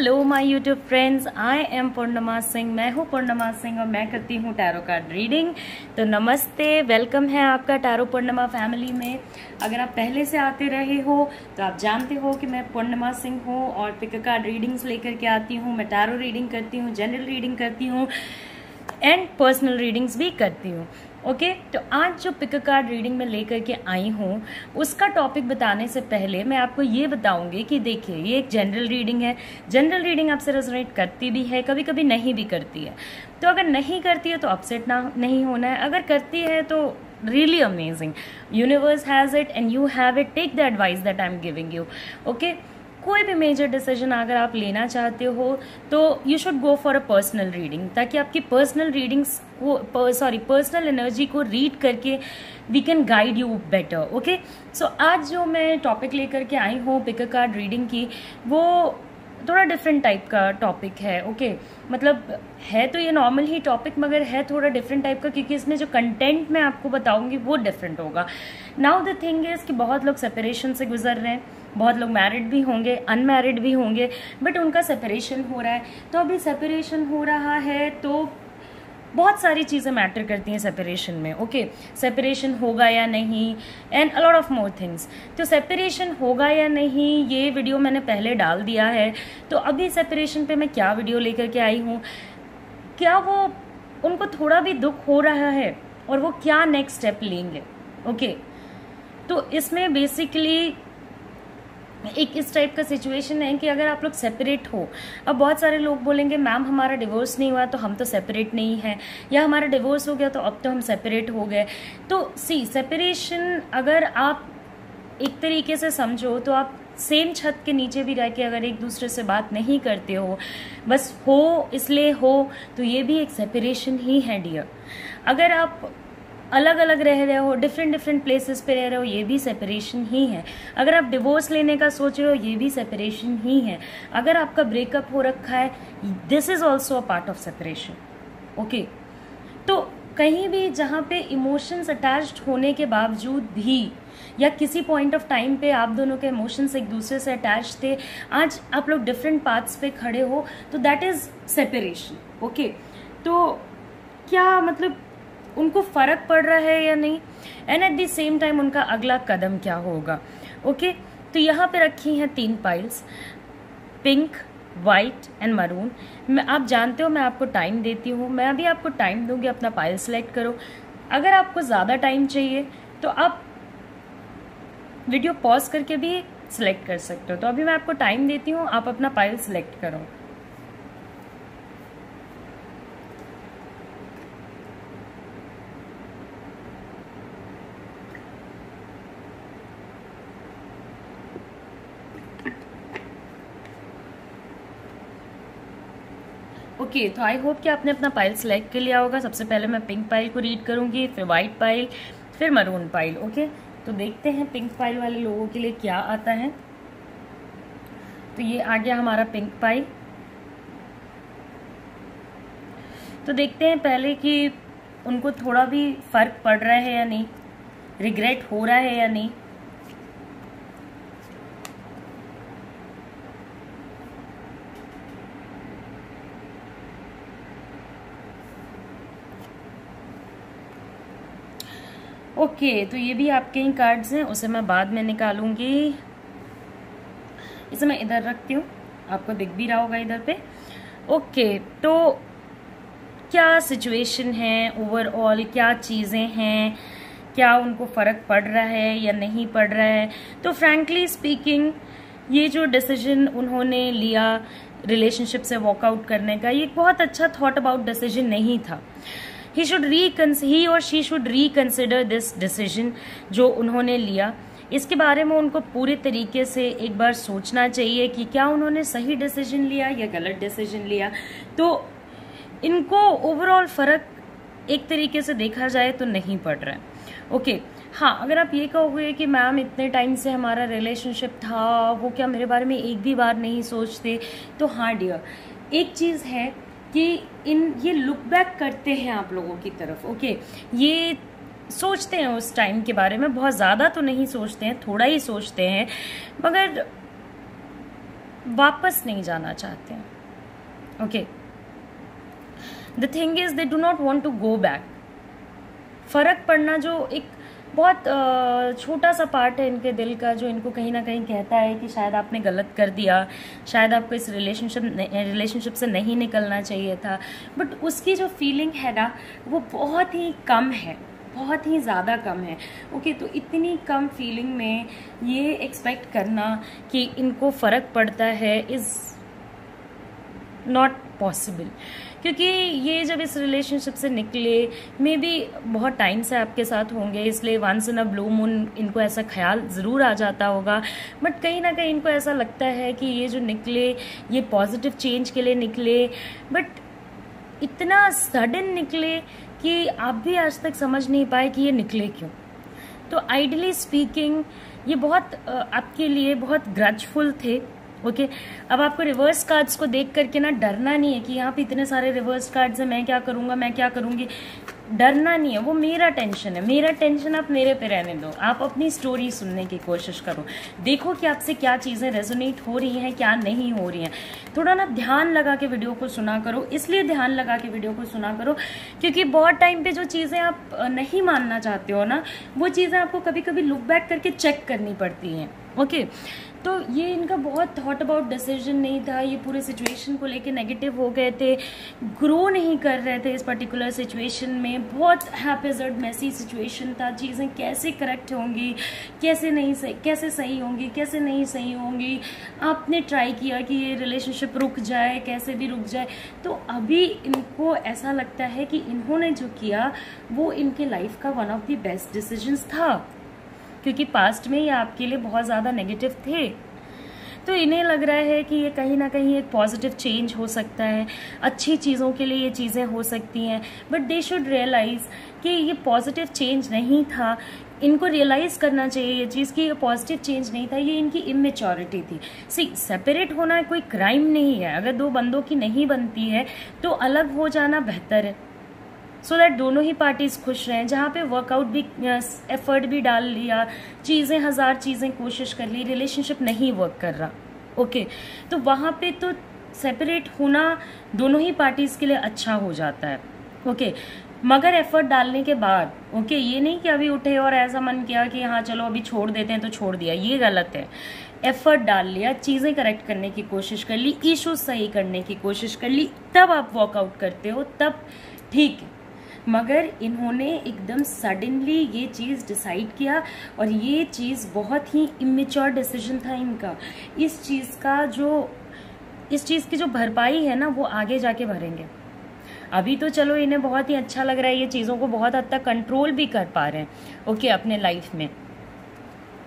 Hello my YouTube friends, I am Purnima Singh. मैं हूँ पूर्णिमा सिंह और मैं करती हूँ टैरो कार्ड रीडिंग। तो नमस्ते, वेलकम है आपका टैरो पूर्णिमा फैमिली में। अगर आप पहले से आते रहे हो तो आप जानते हो कि मैं पूर्णिमा सिंह हूँ और पिक कार्ड रीडिंग्स लेकर के आती हूँ। मैं टैरो रीडिंग करती हूँ, जनरल रीडिंग करती हूँ एंड पर्सनल रीडिंग्स भी करती हूँ। ओके तो आज जो पिक कार्ड रीडिंग में लेकर के आई हूँ उसका टॉपिक बताने से पहले मैं आपको ये बताऊंगी कि देखिए, ये एक जनरल रीडिंग है। जनरल रीडिंग आपसे रेजोनेट करती भी है, कभी कभी नहीं भी करती है। तो अगर नहीं करती है तो अपसेट नहीं होना है, अगर करती है तो really amazing, universe has it and you have it. Take the advice that I am giving you. Okay, कोई भी मेजर डिसीजन अगर आप लेना चाहते हो तो you should go for a personal reading, ताकि आपकी पर्सनल रीडिंग्स को पर्सनल एनर्जी को रीड करके we can guide you better. Okay so आज जो मैं टॉपिक लेकर के आई हूँ पिक कार्ड रीडिंग की, वो थोड़ा डिफरेंट टाइप का टॉपिक है। ओके मतलब है तो ये नॉर्मल ही टॉपिक, मगर है थोड़ा डिफरेंट टाइप का, क्योंकि इसमें जो कंटेंट मैं आपको बताऊंगी वो डिफरेंट होगा। नाउ द थिंग इज कि बहुत लोग सेपरेशन से गुजर रहे हैं, बहुत लोग मैरिड भी होंगे, अनमैरिड भी होंगे, बट उनका सेपरेशन हो रहा है। तो अभी सेपरेशन हो रहा है तो बहुत सारी चीज़ें मैटर करती हैं सेपरेशन में। ओके सेपरेशन होगा या नहीं and a lot of more things. तो सेपरेशन होगा या नहीं ये वीडियो मैंने पहले डाल दिया है। तो अभी सेपरेशन पे मैं क्या वीडियो लेकर के आई हूँ, क्या वो उनको थोड़ा भी दुख हो रहा है और वो क्या नेक्स्ट स्टेप लेंगे। ओके तो इसमें बेसिकली एक इस टाइप का सिचुएशन है कि अगर आप लोग सेपरेट हो, अब बहुत सारे लोग बोलेंगे मैम हमारा डिवोर्स नहीं हुआ तो हम तो सेपरेट नहीं है, या हमारा डिवोर्स हो गया तो अब तो हम सेपरेट हो गए। तो सी सेपरेशन अगर आप एक तरीके से समझो तो आप सेम छत के नीचे भी रह के अगर एक दूसरे से बात नहीं करते हो, बस हो इसलिए हो, तो ये भी एक सेपरेशन ही है डियर। अगर आप अलग अलग रह रहे हो, डिफरेंट प्लेसेस पे रह रहे हो, ये भी सेपरेशन ही है। अगर आप डिवोर्स लेने का सोच रहे हो, ये भी सेपरेशन ही है। अगर आपका ब्रेकअप हो रखा है, this is also a part of separation. Okay तो कहीं भी जहाँ पे इमोशंस अटैच्ड होने के बावजूद भी, या किसी पॉइंट ऑफ टाइम पे आप दोनों के इमोशंस एक दूसरे से अटैच थे, आज आप लोग डिफरेंट पाथ्स पे खड़े हो, तो दैट इज सेपरेशन। ओके तो क्या मतलब उनको फर्क पड़ रहा है या नहीं, and at the same time उनका अगला कदम क्या होगा। ओके तो यहाँ पे रखी हैं 3 piles, pink, white and maroon. आप जानते हो मैं आपको टाइम देती हूँ, मैं अभी आपको टाइम दूंगी, अपना पाइल सेलेक्ट करो। अगर आपको ज़्यादा टाइम चाहिए तो आप वीडियो पॉज करके भी सिलेक्ट कर सकते हो। तो अभी मैं आपको टाइम देती हूँ, आप अपना पाइल सिलेक्ट करो। ओके तो आई होप कि आपने अपना पाइल सेलेक्ट कर लिया होगा। सबसे पहले मैं पिंक पाइल को रीड करूंगी, फिर वाइट पाइल, फिर मरून पाइल। ओके तो देखते हैं पिंक पाइल वाले लोगों के लिए क्या आता है। तो ये आ गया हमारा पिंक पाइल। तो देखते हैं पहले कि उनको थोड़ा भी फर्क पड़ रहा है या नहीं, रिग्रेट हो रहा है या नहीं। ओके तो ये भी आपके ही कार्ड्स हैं, उसे मैं बाद में निकालूंगी। इसे मैं इधर रखती हूँ, आपको दिख भी रहा होगा इधर पे। ओके तो क्या सिचुएशन है ओवरऑल, क्या चीज़ें हैं, क्या उनको फ़र्क पड़ रहा है या नहीं पड़ रहा है। तो फ्रैंकली स्पीकिंग ये जो डिसीजन उन्होंने लिया रिलेशनशिप से वॉकआउट करने का, ये एक बहुत अच्छा थॉट अबाउट डिसीजन नहीं था। ही or she should reconsider this decision जो उन्होंने लिया। इसके बारे में उनको पूरे तरीके से एक बार सोचना चाहिए कि क्या उन्होंने सही डिसीजन लिया या गलत डिसीजन लिया। तो इनको ओवरऑल फर्क एक तरीके से देखा जाए तो नहीं पड़ रहा है। ओके हाँ, अगर आप ये कहोगे कि मैम इतने टाइम से हमारा रिलेशनशिप था, वो क्या मेरे बारे में एक भी बार नहीं सोचते, तो हाँ डियर, एक चीज़ है कि ये लुक बैक करते हैं आप लोगों की तरफ। ओके ये सोचते हैं उस टाइम के बारे में, बहुत ज़्यादा तो नहीं सोचते हैं, थोड़ा ही सोचते हैं, मगर वापस नहीं जाना चाहते हैं। Okay, the thing is they do not want to go back. फर्क पड़ना जो एक बहुत छोटा सा पार्ट है इनके दिल का, जो इनको कहीं ना कहीं कहता है कि शायद आपने गलत कर दिया, शायद आपको इस रिलेशनशिप से नहीं निकलना चाहिए था, बट उसकी जो फीलिंग है ना वो बहुत ही कम है, बहुत ही ज़्यादा कम है। ओके, तो इतनी कम फीलिंग में ये एक्सपेक्ट करना कि इनको फ़र्क पड़ता है इज़ नॉट पॉसिबल, क्योंकि ये जब इस रिलेशनशिप से निकले मे बी बहुत टाइम से आपके साथ होंगे, इसलिए once in a blue moon इनको ऐसा ख्याल ज़रूर आ जाता होगा, बट कहीं ना कहीं इनको ऐसा लगता है कि ये जो निकले ये पॉजिटिव चेंज के लिए निकले, बट इतना सडन निकले कि आप भी आज तक समझ नहीं पाए कि ये निकले क्यों। तो आइडली स्पीकिंग ये बहुत आपके लिए बहुत ग्रजफुल थे। ओके, अब आपको रिवर्स कार्ड्स को देख करके ना डरना नहीं है कि यहाँ पे इतने सारे रिवर्स कार्ड्स हैं, मैं क्या करूँगा, मैं क्या करूँगी, डरना नहीं है। वो मेरा टेंशन है, मेरा टेंशन आप मेरे पे रहने दो। आप अपनी स्टोरी सुनने की कोशिश करो, देखो कि आपसे क्या चीज़ें रेजोनेट हो रही हैं, क्या नहीं हो रही हैं। थोड़ा ना ध्यान लगा के वीडियो को सुना करो। इसलिए ध्यान लगा के वीडियो को सुना करो क्योंकि बहुत टाइम पे जो चीज़ें आप नहीं मानना चाहते हो ना, वो चीज़ें आपको कभी कभी लुक बैक करके चेक करनी पड़ती हैं। ओके, तो ये इनका बहुत थॉट अबाउट डिसीजन नहीं था, ये पूरे सिचुएशन को लेके नेगेटिव हो गए थे, ग्रो नहीं कर रहे थे इस पर्टिकुलर सिचुएशन में, बहुत हैपेजर्ड मैसी सिचुएशन था। चीज़ें कैसे करेक्ट होंगी, कैसे नहीं सही, कैसे सही होंगी, कैसे नहीं सही होंगी। आपने ट्राई किया कि ये रिलेशनशिप रुक जाए, कैसे भी रुक जाए। तो अभी इनको ऐसा लगता है कि इन्होंने जो किया वो इनके लाइफ का one of the best decisions था, क्योंकि पास्ट में ये आपके लिए बहुत ज़्यादा नेगेटिव थे। तो इन्हें लग रहा है कि ये कहीं ना कहीं एक पॉजिटिव चेंज हो सकता है, अच्छी चीज़ों के लिए ये चीज़ें हो सकती हैं, बट दे शुड रियलाइज़ कि ये पॉजिटिव चेंज नहीं था। इनको रियलाइज़ करना चाहिए ये चीज़ कि ये पॉजिटिव चेंज नहीं था, ये इनकी इमेच्योरिटी थी। सी, सेपरेट होना कोई क्राइम नहीं है। अगर दो बंदों की नहीं बनती है तो अलग हो जाना बेहतर है, सो दैट दोनों ही पार्टीज खुश रहें। जहाँ पे वर्कआउट भी, एफर्ट भी डाल लिया, चीज़ें, हज़ार चीज़ें कोशिश कर ली, रिलेशनशिप नहीं वर्क कर रहा, ओके, तो वहाँ पे तो सेपरेट होना दोनों ही पार्टीज के लिए अच्छा हो जाता है। ओके, मगर एफर्ट डालने के बाद, ओके, ये नहीं कि अभी उठे और ऐसा मन किया कि हाँ चलो अभी छोड़ देते हैं तो छोड़ दिया, ये गलत है। एफर्ट डाल लिया, चीज़ें करेक्ट करने की कोशिश कर ली, इश्यूज सही करने की कोशिश कर ली, तब आप वॉकआउट करते हो, तब ठीक है। मगर इन्होंने एकदम सडनली ये चीज़ डिसाइड किया और ये चीज़ बहुत ही इमेच्योर डिसीजन था इनका। इस चीज़ की जो भरपाई है ना वो आगे जाके भरेंगे। अभी तो चलो इन्हें बहुत ही अच्छा लग रहा है, ये चीज़ों को बहुत हद तक कंट्रोल भी कर पा रहे हैं, ओके, अपने लाइफ में।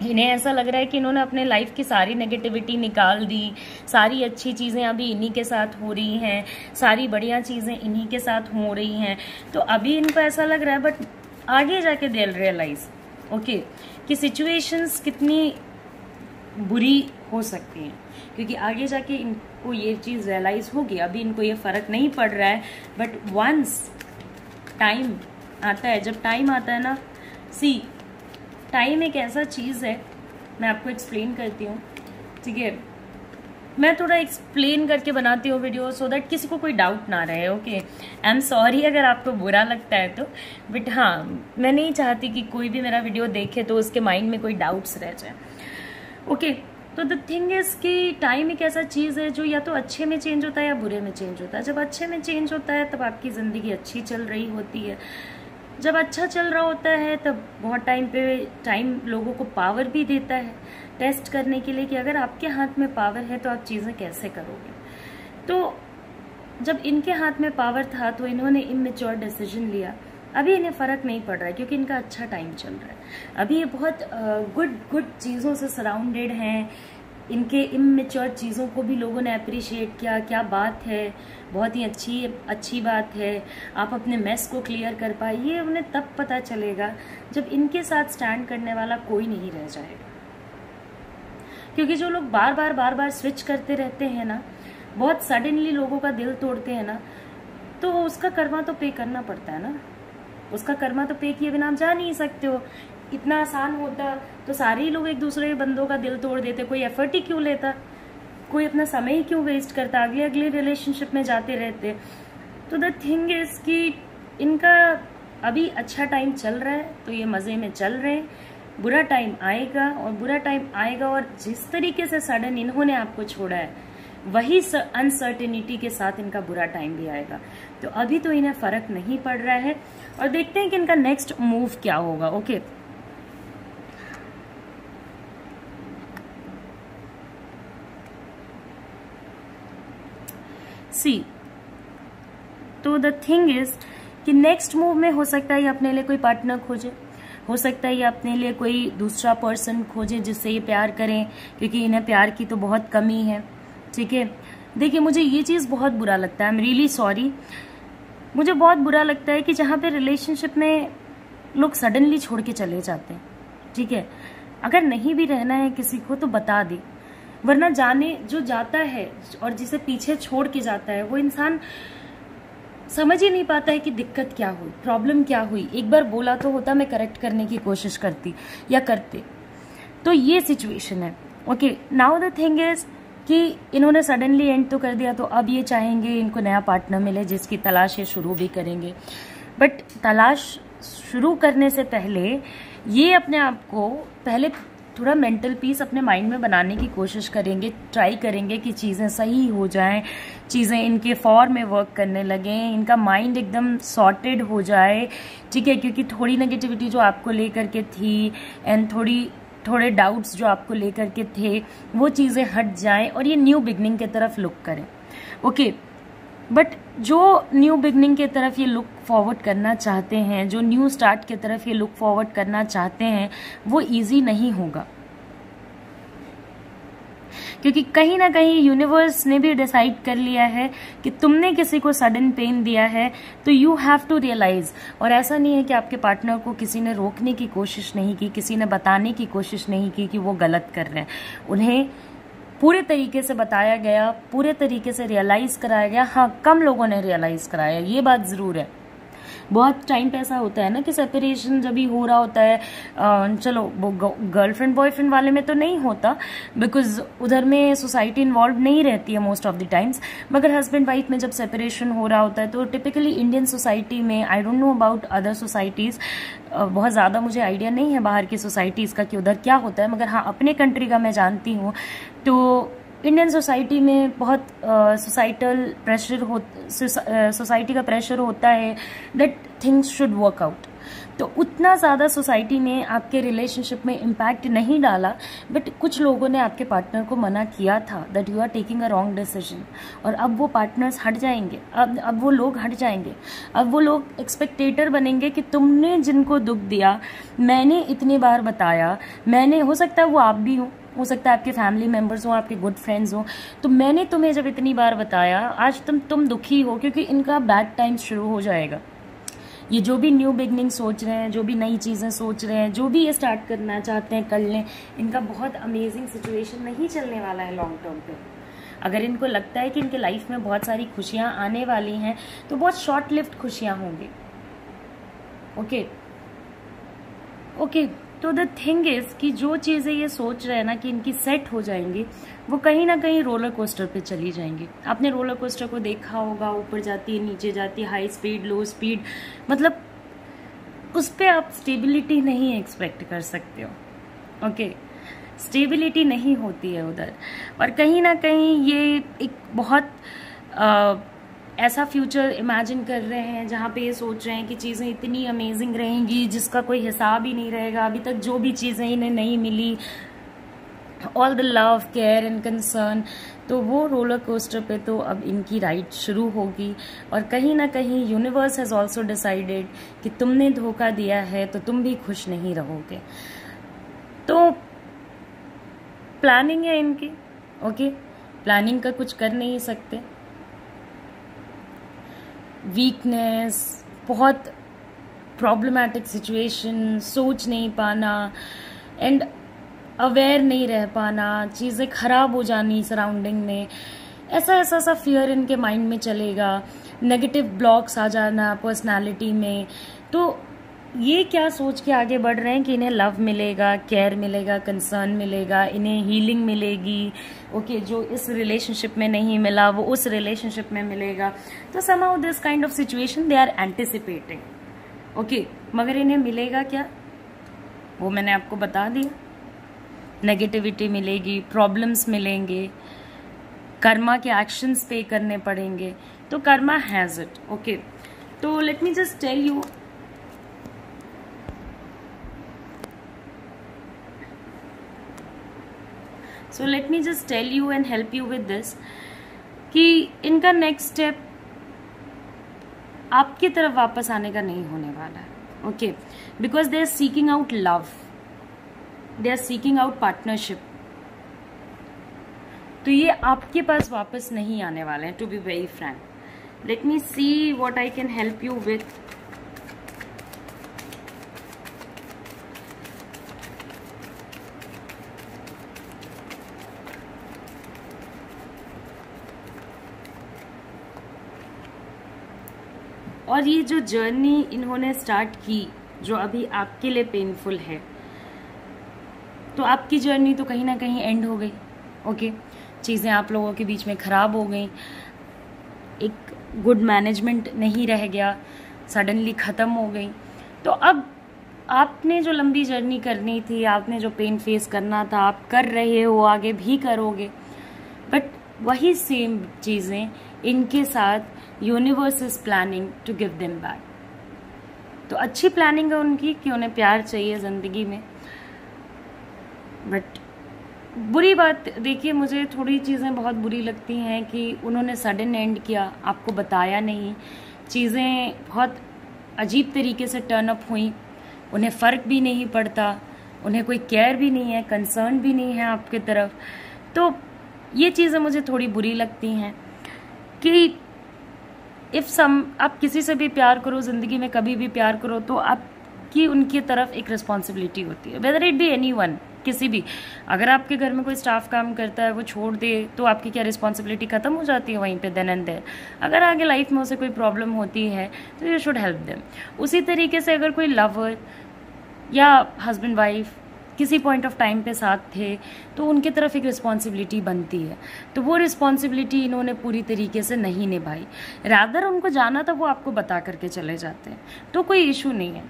इन्हें ऐसा लग रहा है कि इन्होंने अपने लाइफ की सारी नेगेटिविटी निकाल दी, सारी अच्छी चीज़ें अभी इन्हीं के साथ हो रही हैं, सारी बढ़िया चीज़ें इन्हीं के साथ हो रही हैं। तो अभी इनको ऐसा लग रहा है, बट आगे जाके दे रियलाइज, ओके, कि सिचुएशंस कितनी बुरी हो सकती हैं, क्योंकि आगे जाके इनको ये चीज़ रियलाइज होगी। अभी इनको ये फ़र्क नहीं पड़ रहा है, बट वंस टाइम आता है, जब टाइम आता है ना, सी, टाइम एक ऐसा चीज़ है, मैं आपको एक्सप्लेन करती हूँ, ठीक है। मैं थोड़ा एक्सप्लेन करके बनाती हूँ वीडियो सो दैट किसी को कोई डाउट ना रहे, ओके। आई एम सॉरी अगर आपको बुरा लगता है तो, बट हाँ, मैं नहीं चाहती कि कोई भी मेरा वीडियो देखे तो उसके माइंड में कोई डाउट्स रह जाए, ओके। तो द थिंग इज़ कि टाइम एक ऐसा चीज़ है जो या तो अच्छे में चेंज होता है या बुरे में चेंज होता है। जब अच्छे में चेंज होता है तब आपकी ज़िंदगी अच्छी चल रही होती है, जब अच्छा चल रहा होता है तब बहुत टाइम लोगों को पावर भी देता है टेस्ट करने के लिए कि अगर आपके हाथ में पावर है तो आप चीज़ें कैसे करोगे। तो जब इनके हाथ में पावर था तो इन्होंने इमेच्योर डिसीजन लिया। अभी इन्हें फ़र्क नहीं पड़ रहा है क्योंकि इनका अच्छा टाइम चल रहा है। अभी ये बहुत गुड चीज़ों से सराउंडेड हैं। इनके इमेच्योर चीज़ों को भी लोगों ने अप्रिशिएट किया, क्या बात है, बहुत ही अच्छी बात है, आप अपने मेस को क्लियर कर पाए। ये उन्हें तब पता चलेगा जब इनके साथ स्टैंड करने वाला कोई नहीं रह जाएगा। क्योंकि जो लोग बार बार स्विच करते रहते हैं ना, बहुत सडनली लोगों का दिल तोड़ते हैं ना, तो उसका कर्मा तो पे करना पड़ता है ना। उसका कर्मा तो पे किए बिना आप जा नहीं सकते हो। इतना आसान होता तो सारे ही लोग एक दूसरे के बंदों का दिल तोड़ देते, कोई एफर्ट ही क्यों लेता। कोई अपना समय ही क्यों वेस्ट करता, अगले अगले रिलेशनशिप में जाते रहते। तो द थिंग इज कि इनका अभी अच्छा टाइम चल रहा है तो ये मजे में चल रहे हैं, बुरा टाइम आएगा और बुरा टाइम आएगा, और जिस तरीके से सडन इन्होंने आपको छोड़ा है वही अनसर्टेनिटी के साथ इनका बुरा टाइम भी आएगा। तो अभी तो इन्हें फर्क नहीं पड़ रहा है, और देखते हैं कि इनका नेक्स्ट मूव क्या होगा। ओके, सी तो द थिंग इज कि नेक्स्ट मूव में हो सकता है ये अपने लिए कोई पार्टनर खोजे, हो सकता है ये अपने लिए कोई दूसरा पर्सन खोजे जिससे ये प्यार करें, क्योंकि इन्हें प्यार की तो बहुत कमी है। ठीक है, देखिए मुझे ये चीज़ बहुत बुरा लगता है, आई एम रियली सॉरी, मुझे बहुत बुरा लगता है कि जहाँ पे रिलेशनशिप में लोग सडनली छोड़ के चले जाते हैं। ठीक है, अगर नहीं भी रहना है किसी को तो बता दे, वरना जाने जो जाता है और जिसे पीछे छोड़ के जाता है वो इंसान समझ ही नहीं पाता है कि दिक्कत क्या हुई, प्रॉब्लम क्या हुई। एक बार बोला तो होता, मैं करेक्ट करने की कोशिश करती या करते। तो ये सिचुएशन है। Okay, now the thing is कि इन्होंने सडनली एंड तो कर दिया, तो अब ये चाहेंगे इनको नया पार्टनर मिले जिसकी तलाश ये शुरू भी करेंगे। बट तलाश शुरू करने से पहले ये अपने आप को पहले थोड़ा मेंटल पीस अपने माइंड में बनाने की कोशिश करेंगे, ट्राई करेंगे कि चीज़ें सही हो जाएं, चीज़ें इनके फॉर्म में वर्क करने लगें, इनका माइंड एकदम सॉर्टेड हो जाए। ठीक है, क्योंकि थोड़ी नेगेटिविटी जो आपको लेकर के थी एंड थोड़े डाउट्स जो आपको लेकर के थे वो चीज़ें हट जाएं और ये न्यू बिगनिंग की तरफ लुक करें। ओके, बट जो न्यू बिगनिंग की तरफ ये लुक फॉरवर्ड करना चाहते हैं, जो न्यू स्टार्ट की तरफ ये लुक फॉरवर्ड करना चाहते हैं, वो इजी नहीं होगा, क्योंकि कहीं ना कहीं यूनिवर्स ने भी डिसाइड कर लिया है कि तुमने किसी को सडन पेन दिया है तो यू हैव टू रियलाइज। और ऐसा नहीं है कि आपके पार्टनर को किसी ने रोकने की कोशिश नहीं की, किसी ने बताने की कोशिश नहीं की कि वो गलत कर रहे हैं। उन्हें पूरे तरीके से बताया गया, पूरे तरीके से रियलाइज कराया गया। हाँ, कम लोगों ने रियलाइज कराया, ये बात जरूर है। बहुत टाइम पे ऐसा होता है ना कि सेपरेशन जब भी हो रहा होता है, चलो वो गर्लफ्रेंड बॉयफ्रेंड वाले में तो नहीं होता, बिकॉज उधर में सोसाइटी इन्वॉल्व नहीं रहती है मोस्ट ऑफ द टाइम्स, मगर हस्बैंड वाइफ में जब सेपरेशन हो रहा होता है तो टिपिकली इंडियन सोसाइटी में, I don't know about other societies, बहुत ज़्यादा मुझे आइडिया नहीं है बाहर की सोसाइटीज़ का कि उधर क्या होता है, मगर हाँ अपने कंट्री का मैं जानती हूँ। तो इंडियन सोसाइटी में बहुत सोसाइटल प्रेशर सोसाइटी का प्रेशर होता है that things should work out. तो उतना ज़्यादा सोसाइटी ने आपके रिलेशनशिप में इम्पैक्ट नहीं डाला, बट कुछ लोगों ने आपके पार्टनर को मना किया था that you are taking a wrong decision. और अब वो पार्टनर्स हट जाएंगे, अब वो लोग हट जाएंगे, अब वो लोग एक्सपेक्टेटर बनेंगे कि तुमने जिनको दुख दिया, मैंने इतनी बार बताया, मैंने, हो सकता है वो आप भी हो सकता है आपके फैमिली मेंबर्स हो, आपके गुड फ्रेंड्स हो, तो मैंने तुम्हें जब इतनी बार बताया, आज तुम दुखी हो, क्योंकि इनका बैड टाइम शुरू हो जाएगा। ये जो भी न्यू बिगनिंग सोच रहे हैं, जो भी नई चीज़ें सोच रहे हैं, जो भी ये स्टार्ट करना चाहते हैं कर लें, इनका बहुत अमेजिंग सिचुएशन नहीं चलने वाला है लॉन्ग टर्म पे। अगर इनको लगता है कि इनके लाइफ में बहुत सारी खुशियाँ आने वाली हैं तो बहुत शॉर्ट लिव्ड खुशियाँ होंगी। ओके, तो द थिंग इज कि जो चीज़ें ये सोच रहे हैं ना कि इनकी सेट हो जाएंगी, वो कहीं ना कहीं रोलर कोस्टर पे चली जाएंगी। आपने रोलर कोस्टर को देखा होगा, ऊपर जाती है, नीचे जाती है, हाई स्पीड, लो स्पीड, मतलब उस पर आप स्टेबिलिटी नहीं एक्सपेक्ट कर सकते हो। ओके, स्टेबिलिटी नहीं होती है उधर, और कहीं ना कहीं ये एक बहुत ऐसा फ्यूचर इमेजिन कर रहे हैं जहाँ पे ये सोच रहे हैं कि चीज़ें इतनी अमेजिंग रहेंगी जिसका कोई हिसाब ही नहीं रहेगा। अभी तक जो भी चीज़ें इन्हें नहीं मिली, all the love, care and concern, तो वो रोलर कोस्टर पे तो अब इनकी राइड शुरू होगी। और कहीं ना कहीं यूनिवर्स हैज़ ऑल्सो डिसाइडेड कि तुमने धोखा दिया है तो तुम भी खुश नहीं रहोगे। तो प्लानिंग है इनकी। ओके, प्लानिंग का कुछ कर नहीं सकते। वीकनेस, बहुत प्रॉब्लमैटिक सिचुएशन, सोच नहीं पाना एंड अवेयर नहीं रह पाना, चीज़ें खराब हो जानी सराउंडिंग में, ऐसा फियर इनके माइंड में चलेगा, नेगेटिव ब्लॉक्स आ जाना पर्सनालिटी में। तो ये क्या सोच के आगे बढ़ रहे हैं कि इन्हें लव मिलेगा, केयर मिलेगा, कंसर्न मिलेगा, इन्हें हीलिंग मिलेगी, ओके, जो इस रिलेशनशिप में नहीं मिला वो उस रिलेशनशिप में मिलेगा। तो somehow this kind of situation they are anticipating, okay. मगर इन्हें मिलेगा क्या, वो मैंने आपको बता दिया। नेगेटिविटी मिलेगी, प्रॉब्लम्स मिलेंगे, कर्मा के एक्शंस पे करने पड़ेंगे। तो कर्मा हैज इट, ओके। तो let me just tell you, so let me just tell you and help you with this कि इनका नेक्स्ट स्टेप आपकी तरफ वापस आने का नहीं होने वाला है, okay, because they are seeking out love, they are seeking out partnership. तो ये आपके पास वापस नहीं आने वाले हैं, to be very frank. Let me see what I can help you with. और ये जो जर्नी इन्होंने स्टार्ट की, जो अभी आपके लिए पेनफुल है, तो आपकी जर्नी तो कहीं ना कहीं एंड हो गई, ओके। चीज़ें आप लोगों के बीच में ख़राब हो गई, एक गुड मैनेजमेंट नहीं रह गया, सडनली ख़त्म हो गई। तो अब आपने जो लंबी जर्नी करनी थी, आपने जो पेन फेस करना था, आप कर रहे हो, आगे भी करोगे, बट वही सेम चीज़ें इनके साथ universe is planning to give them back. तो अच्छी प्लानिंग है उनकी कि उन्हें प्यार चाहिए ज़िंदगी में। बट बुरी बात, देखिए, मुझे थोड़ी चीज़ें बहुत बुरी लगती हैं कि उन्होंने सडन एंड किया, आपको बताया नहीं, चीज़ें बहुत अजीब तरीके से टर्न अप हुई, उन्हें फ़र्क भी नहीं पड़ता, उन्हें कोई केयर भी नहीं है, कंसर्न भी नहीं है आपकी तरफ। तो ये चीज़ें मुझे थोड़ी बुरी लगती हैं कि आप किसी से भी प्यार करो, ज़िंदगी में कभी भी प्यार करो, तो आपकी उनकी तरफ एक रिस्पॉन्सिबिलिटी होती है, वेदर इट बी एनीवन, किसी भी। अगर आपके घर में कोई स्टाफ काम करता है, वो छोड़ दे, तो आपकी क्या रिस्पॉन्सिबिलिटी खत्म हो जाती है वहीं पे, देन एंड देयर। अगर आगे लाइफ में उसे कोई प्रॉब्लम होती है तो यू शुड हेल्प देम। उसी तरीके से अगर कोई लवर या हस्बैंड वाइफ किसी पॉइंट ऑफ टाइम पे साथ थे, तो उनकी तरफ एक रिस्पॉन्सिबिलिटी बनती है। तो वो रिस्पॉन्सिबिलिटी इन्होंने पूरी तरीके से नहीं निभाई। रादर उनको जाना था, वो आपको बता करके चले जाते हैं, तो कोई इशू नहीं है।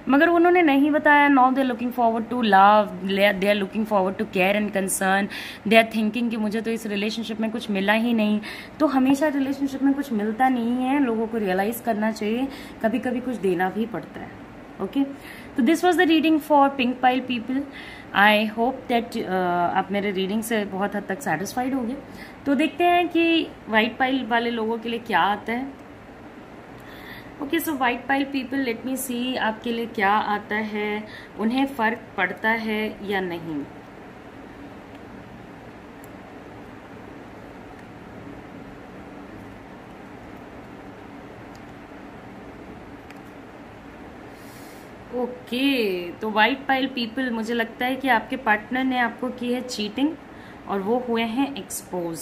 मगर उन्होंने नहीं बताया। Now they are looking forward to love, they are looking forward to care and concern. They are thinking कि मुझे तो इस रिलेशनशिप में कुछ मिला ही नहीं। तो हमेशा रिलेशनशिप में कुछ मिलता नहीं है, लोगों को रियलाइज करना चाहिए, कभी कभी कुछ देना भी पड़ता है, ओके। तो this was the reading for pink pile people. I hope that आप मेरे रीडिंग से बहुत हद तक सेटिस्फाइड होंगे। तो देखते हैं कि वाइट पाइल वाले लोगों के लिए क्या आता है। Okay, so white pile people, let me see आपके लिए क्या आता है, उन्हें फर्क पड़ता है या नहीं। ओके, तो वाइट पाइल पीपल, मुझे लगता है कि आपके पार्टनर ने आपको की है चीटिंग और वो हुए हैं एक्सपोज।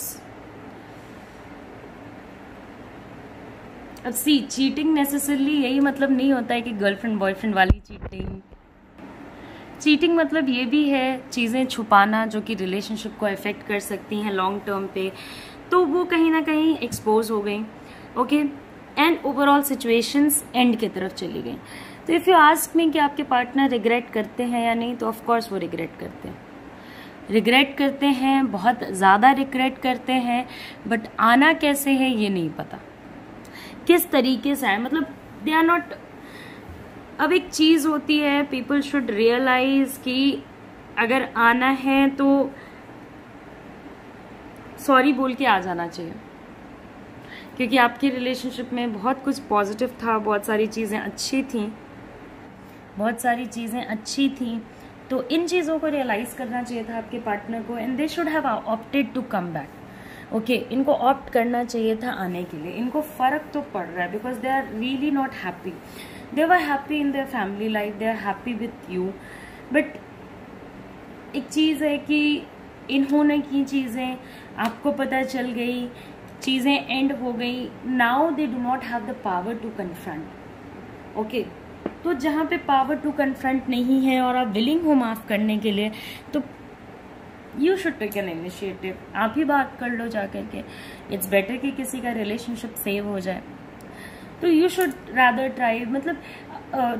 अब सी, चीटिंग नेसेसरली यही मतलब नहीं होता है कि गर्लफ्रेंड बॉयफ्रेंड वाली चीटिंग। चीटिंग मतलब ये भी है चीज़ें छुपाना जो कि रिलेशनशिप को अफेक्ट कर सकती हैं लॉन्ग टर्म पे। तो वो कहीं ना कहीं एक्सपोज हो गई, okay, and overall situations and की तरफ चली गई। तो इफ़ यू आस्क मी कि आपके पार्टनर रिग्रेट करते हैं या नहीं, तो ऑफ कोर्स वो रिग्रेट करते हैं, रिग्रेट करते हैं, बहुत ज़्यादा रिग्रेट करते हैं। बट आना कैसे है ये नहीं पता, किस तरीके से है, मतलब दे आर नॉट। अब एक चीज़ होती है, पीपल शुड रियलाइज कि अगर आना है तो सॉरी बोल के आ जाना चाहिए, क्योंकि आपकी रिलेशनशिप में बहुत कुछ पॉजिटिव था, बहुत सारी चीज़ें अच्छी थी, बहुत सारी चीज़ें अच्छी थी। तो इन चीज़ों को रियलाइज़ करना चाहिए था आपके पार्टनर को, and they should have opted to come back, okay. इनको ऑप्ट करना चाहिए था आने के लिए। इनको फ़र्क तो पड़ रहा है because they are really not happy. They were happy in their family life, they are happy with you. But एक चीज़ है कि इन्होंने की चीज़ें आपको पता चल गई, चीज़ें एंड हो गई। Now they do not have the power to confront, okay. तो जहाँ पे पावर टू कन्फ्रंट नहीं है और आप विलिंग हो माफ करने के लिए, तो you should take an initiative. आप ही बात कर लो जा करके। इट्स बेटर कि किसी का रिलेशनशिप सेव हो जाए। तो यू शुड रादर ट्राई, मतलब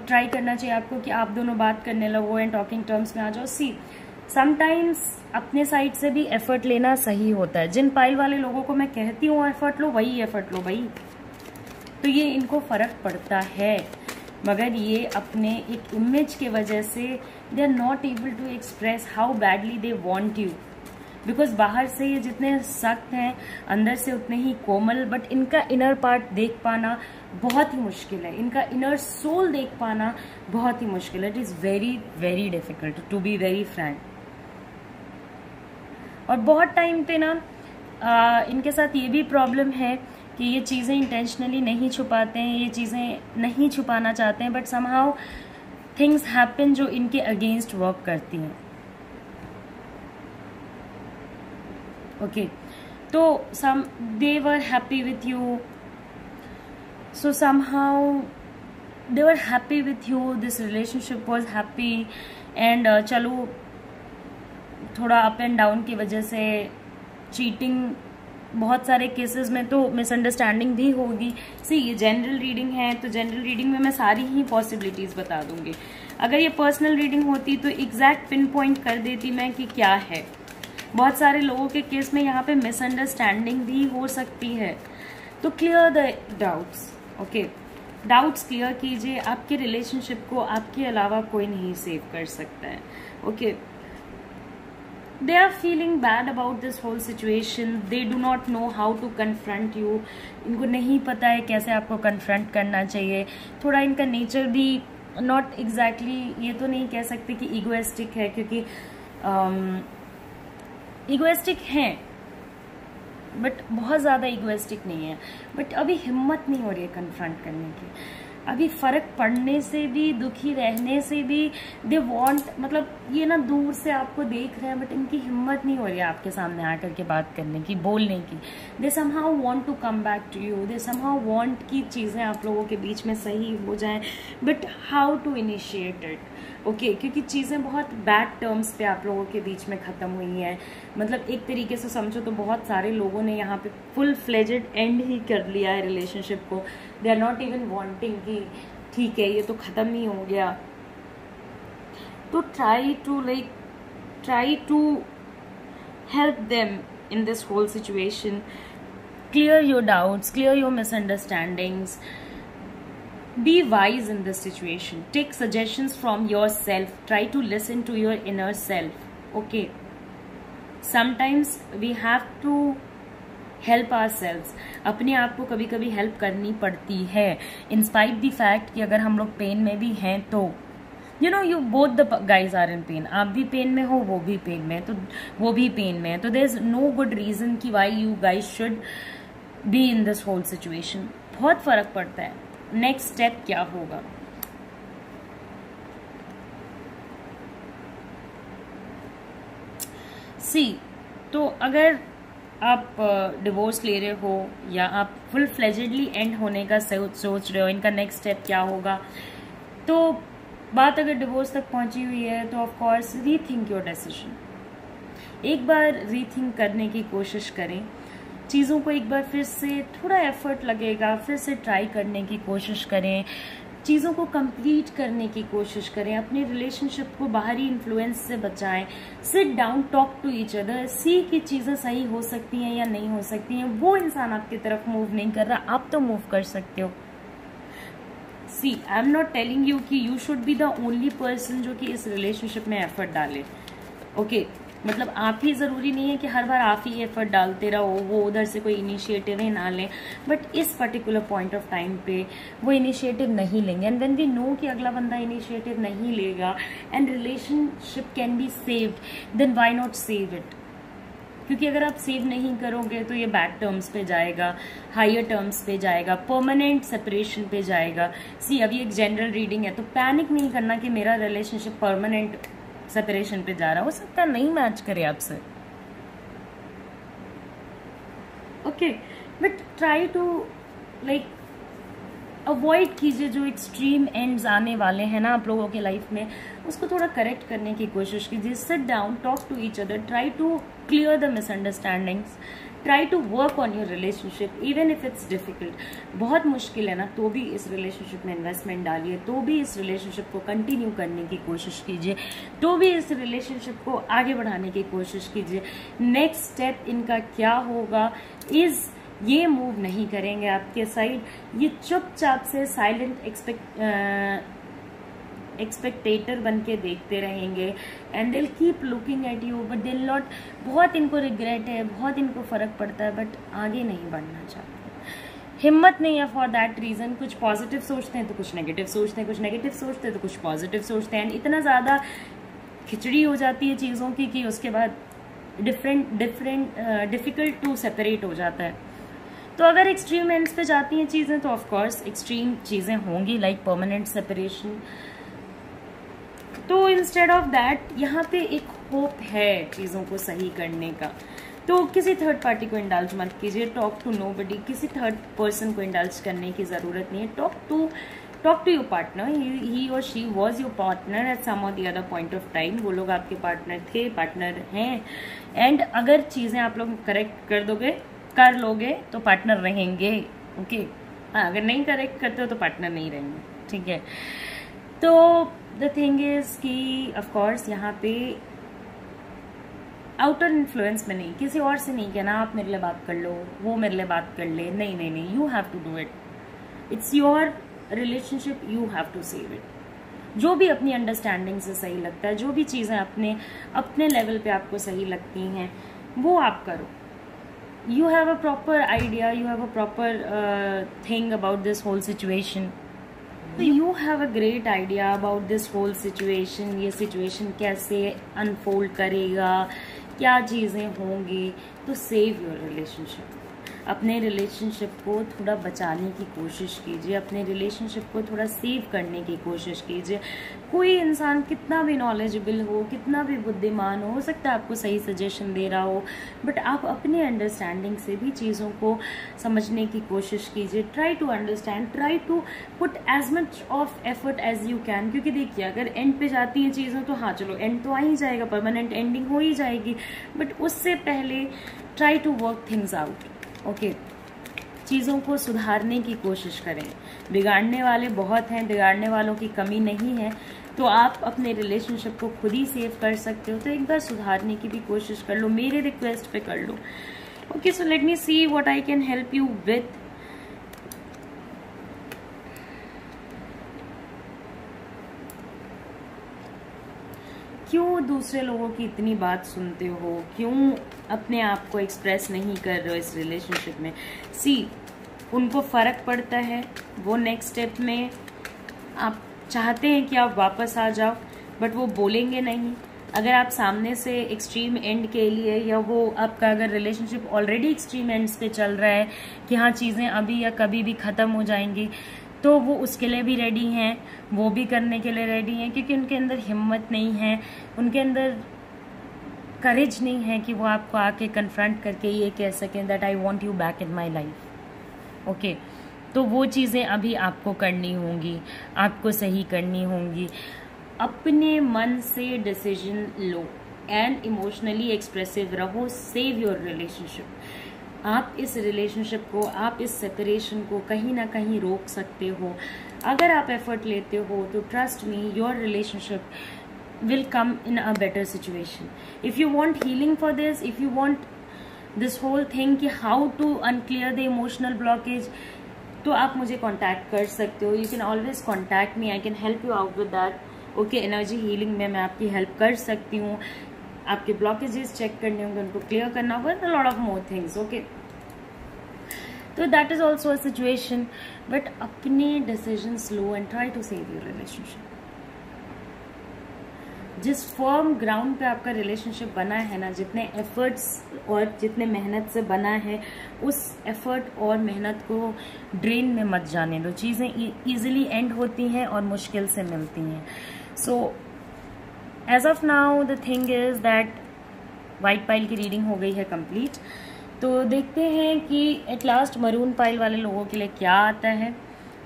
ट्राई करना चाहिए आपको कि आप दोनों बात करने लगो एंड टॉकिंग टर्म्स में आ जाओ। सी समटाइम्स अपने साइड से भी एफर्ट लेना सही होता है। जिन पाइल वाले लोगों को मैं कहती हूँ एफर्ट लो, वही एफर्ट लो भाई, तो ये इनको फर्क पड़ता है। मगर ये अपने एक इमेज के वजह से they are not able to express how badly they want you, because बाहर से ये जितने सख्त हैं अंदर से उतने ही कोमल, बट इनका इनर पार्ट देख पाना बहुत ही मुश्किल है। इनका इनर सोल देख पाना बहुत ही मुश्किल है। It is very very difficult to be very frank. और बहुत टाइम पे ना इनके साथ ये भी प्रॉब्लम है कि ये चीज़ें इंटेंशनली नहीं छुपाते हैं, ये चीज़ें नहीं छुपाना चाहते हैं, बट समहाउ थिंग्स हैपन जो इनके अगेंस्ट वर्क करती हैं। ओके, तो some they were happy with you, so somehow they were happy with you, this relationship was happy, and चलो थोड़ा अप एंड डाउन की वजह से चीटिंग, बहुत सारे केसेस में तो मिसअंडरस्टैंडिंग भी होगी। सी ये जनरल रीडिंग है, तो जनरल रीडिंग में मैं सारी ही पॉसिबिलिटीज बता दूंगी। अगर ये पर्सनल रीडिंग होती तो एग्जैक्ट पिन पॉइंट कर देती मैं कि क्या है। बहुत सारे लोगों के केस में यहाँ पे मिसअंडरस्टैंडिंग भी हो सकती है, तो clear the doubts. Okay, doubts clear कीजिए। आपके रिलेशनशिप को आपके अलावा कोई नहीं सेव कर सकता है। Okay, they are feeling bad about this whole situation, they do not know how to confront you, इनको नहीं पता है कैसे आपको confront करना चाहिए। थोड़ा इनका नेचर भी not exactly, ये तो नहीं कह सकते कि egoistic है, क्योंकि egoistic हैं बट बहुत ज़्यादा egoistic नहीं है, बट अभी हिम्मत नहीं हो रही है confront करने की। अभी फर्क पड़ने से भी, दुखी रहने से भी दे वांट, मतलब ये ना दूर से आपको देख रहे हैं बट इनकी हिम्मत नहीं हो रही है आपके सामने आकर के बात करने की, बोलने की। They somehow want to come back to you, they somehow want कि चीज़ें आप लोगों के बीच में सही हो जाएं, but how to initiate it. Okay, क्योंकि चीज़ें बहुत बैड टर्म्स पे आप लोगों के बीच में ख़त्म हुई हैं। मतलब एक तरीके से समझो तो बहुत सारे लोगों ने यहाँ पे फुल फ्लेजेड एंड ही कर लिया है रिलेशनशिप को। They are not even wanting कि ठीक है ये तो ख़त्म ही हो गया। तो try to help them in this whole situation, clear your doubts, clear your misunderstandings, be wise in this situation, take suggestions from yourself, try to listen to your inner self. Okay, sometimes we have to help ourselves, अपने आप को कभी कभी help करनी पड़ती है, in spite the fact कि अगर हम लोग पेन में भी हैं तो you know you both the guys are in pain, आप भी पेन में हो, वो भी पेन में है, तो वो भी पेन में है, तो there is no good reason कि why you guys should be in this whole situation। बहुत फर्क पड़ता है। नेक्स्ट स्टेप क्या होगा? सी, तो अगर आप डिवोर्स ले रहे हो या आप फुल फ्लेजेडली एंड होने का सोच रहे हो, इनका नेक्स्ट स्टेप क्या होगा, तो बात अगर डिवोर्स तक पहुंची हुई है तो of course rethink your decision. एक बार रीथिंक करने की कोशिश करें, चीज़ों को एक बार फिर से, थोड़ा एफर्ट लगेगा, फिर से ट्राई करने की कोशिश करें, चीज़ों को कंप्लीट करने की कोशिश करें, अपने रिलेशनशिप को बाहरी इन्फ्लुएंस से बचाएं, sit down, talk to each other, see कि चीज़ें सही हो सकती हैं या नहीं हो सकती हैं। वो इंसान आपकी तरफ मूव नहीं कर रहा, आप तो मूव कर सकते हो। See, I am not telling you कि you should be the only person जो कि इस रिलेशनशिप में एफर्ट डाले। ओके, मतलब आप ही ज़रूरी नहीं है कि हर बार आप ही एफर्ट डालते रहो, वो उधर से कोई इनिशिएटिव ही ना लें, बट इस पर्टिकुलर पॉइंट ऑफ टाइम पे वो इनिशिएटिव नहीं लेंगे। एंड व्हेन वी नो कि अगला बंदा इनिशिएटिव नहीं लेगा and relationship can be saved, then why not save it. क्योंकि अगर आप सेव नहीं करोगे तो ये बैड टर्म्स पे जाएगा, हायर टर्म्स पे जाएगा, परमानेंट सेपरेशन पे जाएगा। सी, अभी एक जनरल रीडिंग है, तो पैनिक नहीं करना कि मेरा रिलेशनशिप परमानेंट सेपरेशन पे जा रहा, हो सकता नहीं मैच करे आपसे। ओके, बट ट्राई टू अवॉइड कीजिए जो एक्सट्रीम एंड्स आने वाले हैं ना आप लोगों के लाइफ में, उसको थोड़ा करेक्ट करने की कोशिश कीजिए. Sit down, talk to each other, try to clear the misunderstandings, try to work on your relationship even if it's difficult. बहुत मुश्किल है ना, तो भी इस रिलेशनशिप में इन्वेस्टमेंट डालिए, तो भी इस रिलेशनशिप को कंटिन्यू करने की कोशिश कीजिए, तो भी इस रिलेशनशिप को आगे बढ़ाने की कोशिश कीजिए. नेक्स्ट स्टेप इनका क्या होगा इज ये मूव नहीं करेंगे आपके साइड, ये चुपचाप से साइलेंट एक्सपेक्टेटर बन के देखते रहेंगे एंड दिल keep looking at you but they'll not. बहुत इनको रिग्रेट है, बहुत इनको फर्क पड़ता है, बट आगे नहीं बढ़ना चाहते, हिम्मत नहीं है फॉर दैट रीजन. कुछ पॉजिटिव सोचते हैं तो कुछ नेगेटिव सोचते हैं, कुछ नेगेटिव सोचते हैं तो कुछ पॉजिटिव सोचते हैं, एंड इतना ज़्यादा खिचड़ी हो जाती है चीज़ों की कि उसके बाद डिफिकल्ट टू सेपरेट हो जाता है. तो अगर एक्सट्रीम एंड्स पे जाती हैं चीज़ें तो ऑफकोर्स एक्सट्रीम चीज़ें होंगी, लाइक परमानेंट सेपरेशन. तो इंस्टेड ऑफ दैट यहाँ पे एक होप है चीज़ों को सही करने का. तो किसी थर्ड पार्टी को इंडल्ज मत कीजिए, टॉक टू नोबडी. किसी थर्ड पर्सन को इंडल्ज करने की ज़रूरत नहीं है. Talk to your partner. He or she was your partner at some or the other point of time. वो लोग आपके पार्टनर थे, पार्टनर हैं, एंड अगर चीज़ें आप लोग करेक्ट कर लोगे तो पार्टनर रहेंगे. ओके हाँ, अगर नहीं करेक्ट करते हो तो पार्टनर नहीं रहेंगे. ठीक है. तो द थिंग इज कि ऑफ कोर्स यहाँ पे आउटर इन्फ्लुएंस में नहीं, किसी और से नहीं कहना आप मेरे लिए बात कर लो, वो मेरे लिए बात कर ले. नहीं नहीं नहीं, you have to do it. It's your relationship, you have to save it. जो भी अपनी अंडरस्टैंडिंग से सही लगता है, जो भी चीज़ें अपने लेवल पे आपको सही लगती हैं वो आप करो. You have a proper idea, you have a proper thing about this whole situation. You have a great idea about this whole situation. ये situation कैसे unfold करेगा, क्या चीज़ें होंगी. तो save your relationship. अपने रिलेशनशिप को थोड़ा बचाने की कोशिश कीजिए, अपने रिलेशनशिप को थोड़ा सेव करने की कोशिश कीजिए. कोई इंसान कितना भी नॉलेजेबल हो, कितना भी बुद्धिमान हो सकता है आपको सही सजेशन दे रहा हो, बट आप अपने अंडरस्टैंडिंग से भी चीज़ों को समझने की कोशिश कीजिए. Try to understand, try to put as much of effort as you can. क्योंकि देखिए अगर एंड पे जाती हैं चीज़ें तो हाँ चलो एंड तो आ ही जाएगा, परमानेंट एंडिंग हो ही जाएगी, बट उससे पहले try to work things out. Okay चीज़ों को सुधारने की कोशिश करें. बिगाड़ने वाले बहुत हैं, बिगाड़ने वालों की कमी नहीं है. तो आप अपने रिलेशनशिप को खुद ही सेव कर सकते हो, तो एक बार सुधारने की भी कोशिश कर लो, मेरे रिक्वेस्ट पे कर लो. Okay so let me see what I can help you with. क्यों दूसरे लोगों की इतनी बात सुनते हो, क्यों अपने आप को एक्सप्रेस नहीं कर रहे हो इस रिलेशनशिप में. सी उनको फ़र्क पड़ता है, वो नेक्स्ट स्टेप में आप चाहते हैं कि आप वापस आ जाओ, बट वो बोलेंगे नहीं. अगर आप सामने से एक्सट्रीम एंड के लिए, या वो आपका अगर रिलेशनशिप ऑलरेडी एक्सट्रीम एंड्स पे चल रहा है कि हाँ चीज़ें अभी या कभी भी ख़त्म हो जाएंगी, तो वो उसके लिए भी रेडी हैं, वो भी करने के लिए रेडी हैं, क्योंकि उनके अंदर हिम्मत नहीं है, उनके अंदर करेज नहीं है कि वो आपको आके कन्फ्रंट करके ये कह सकें that I want you back in my life. Okay तो वो चीज़ें अभी आपको करनी होंगी, आपको सही करनी होंगी. अपने मन से डिसीजन लो एंड इमोशनली एक्सप्रेसिव रहो. Save your relationship. आप इस रिलेशनशिप को, आप इस सेपरेशन को कहीं ना कहीं रोक सकते हो. अगर आप एफर्ट लेते हो तो trust me, your relationship will come in a better situation. If you want healing for this, if you want this whole thing कि how to unclear the emotional blockage, तो आप मुझे contact कर सकते हो. You can always contact me, I can help you out with that. Okay, energy healing में मैं आपकी help कर सकती हूँ. आपके blockages check करने होंगे, उनको clear करना होगा, a lot of more things. Okay, तो that is also a situation, but अपने decisions low and try to save your relationship. जिस फर्म ग्राउंड पे आपका रिलेशनशिप बना है ना, जितने एफर्ट्स और जितने मेहनत से बना है, उस एफर्ट और मेहनत को ड्रेन में मत जाने दो. चीज़ें इजीली एंड होती हैं और मुश्किल से मिलती हैं. So as of now the thing is that white pile की रीडिंग हो गई है कंप्लीट. तो देखते हैं कि एट लास्ट मरून पाइल वाले लोगों के लिए क्या आता है.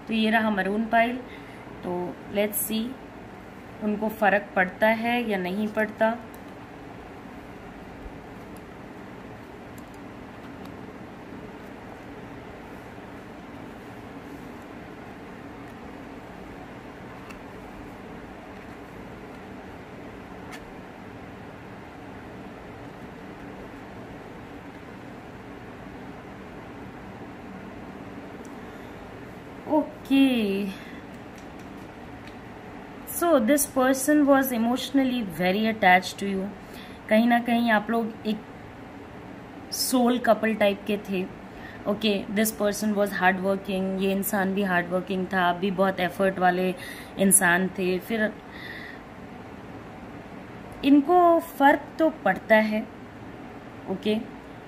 तो ये रहा मरून पाइल। तो लेट्स सी उनको फ़र्क पड़ता है या नहीं पड़ता। Okay, so this person was emotionally very attached to you। कहीं ना कहीं आप लोग एक सोल कपल टाइप के थे। Okay, this person was hard working, ये इंसान भी हार्ड वर्किंग था, आप भी बहुत एफर्ट वाले इंसान थे। फिर इनको फर्क तो पड़ता है, ओके,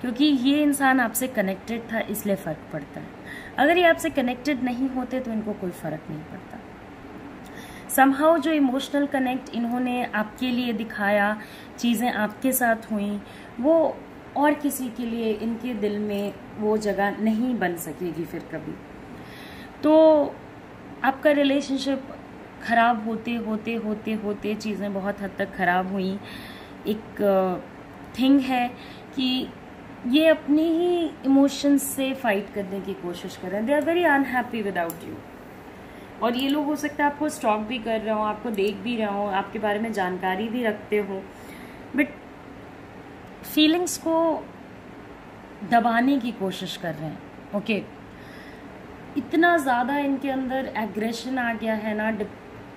क्योंकि ये इंसान आपसे कनेक्टेड था इसलिए फर्क पड़ता है। अगर ये आपसे कनेक्टेड नहीं होते तो इनको कोई फर्क नहीं पड़ता। समहाउ जो इमोशनल कनेक्ट इन्होंने आपके लिए दिखाया, चीज़ें आपके साथ हुई, वो और किसी के लिए इनके दिल में वो जगह नहीं बन सकेगी फिर कभी। तो आपका रिलेशनशिप खराब होते होते होते होते चीज़ें बहुत हद तक खराब हुई। एक थिंग है कि ये अपनी ही इमोशंस से फाइट करने की कोशिश कर रहे हैं। They are very unhappy without you. और ये लोग हो सकता है आपको स्टॉक भी कर रहे हो, आपको देख भी रहे हो, आपके बारे में जानकारी भी रखते हो, बट फीलिंग्स को दबाने की कोशिश कर रहे हैं। ओके, इतना ज़्यादा इनके अंदर एग्रेशन आ गया है ना